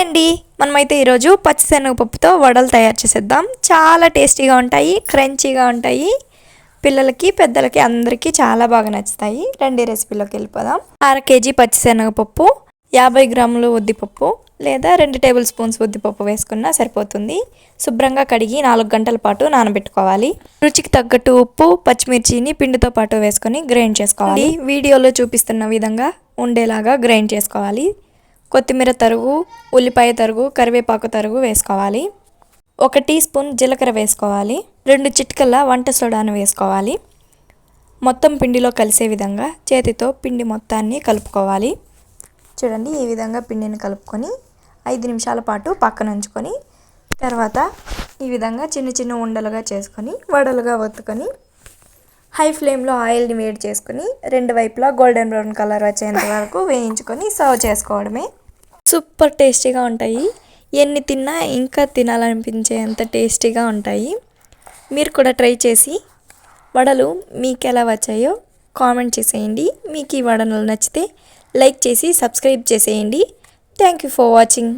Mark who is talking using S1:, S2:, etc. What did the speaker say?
S1: Hi అండి, మనమైతే ఈరోజు పచ్చిశనగపప్పుతో వడలు తయారు చేసేద్దాం. చాలా టేస్టీగా ఉంటాయి, క్రంచీగా ఉంటాయి. పిల్లలకి పెద్దలకి అందరికీ చాలా బాగా నచ్చుతాయి. రండి రెసిపీలోకి వెళ్ళిపోదాం. 1/2 కేజీ పచ్చిశనగపప్పు, 50 గ్రాములు ఉద్దిపప్పు లేదా 2 టేబుల్ స్పూన్స్ ఉద్దిపప్పు వేసుకున్నా సరిపోతుంది. శుభ్రంగా కడిగి 4 గంటల పాటు నానబెట్టుకోవాలి. రుచికి తగ్గట్టు ఉప్పు, పచ్చిమిర్చిని పిండితో పాటు వేసుకొని గ్రైండ్ చేసుకోవాలి. వీడియోలో చూపిస్తున్న విధంగా ఉండేలాగా గ్రైండ్ చేసుకోవాలి. కొత్తిమీర తరుగు, ఉల్లిపాయ తరుగు, కరివేపాకు తరుగు వేసుకోవాలి. 1 టీ స్పూన్ జీలకర్ర వేసుకోవాలి. 2 చిటికల వంట సోడాను వేసుకోవాలి. మొత్తం పిండిలో కలిసే విధంగా చేతితో పిండి మొత్తాన్ని కలుపుకోవాలి. చూడండి, ఈ విధంగా పిండిని కలుపుకొని 5 నిమిషాల పాటు పక్కన ఉంచుకొని తర్వాత ఈ విధంగా చిన్న చిన్న ఉండలుగా చేసుకొని వడలుగా ఒత్తుకొని హై ఫ్లేమ్లో ఆయిల్ని వేడి చేసుకొని 2 వైపులా గోల్డెన్ బ్రౌన్ కలర్ వచ్చేంత వరకు వేయించుకొని సర్వ్ చేసుకోవడమే. సూపర్ టేస్టీగా ఉంటాయి. ఎన్ని తిన్నా ఇంకా తినాలనిపించేంత టేస్టీగా ఉంటాయి. మీరు కూడా ట్రై చేసి వడలు మీకు ఎలా వచ్చాయో కామెంట్ చేసేయండి. మీకు ఈ వడలు నచ్చితే లైక్ చేసి సబ్స్క్రైబ్ చేసేయండి. Thank you for watching.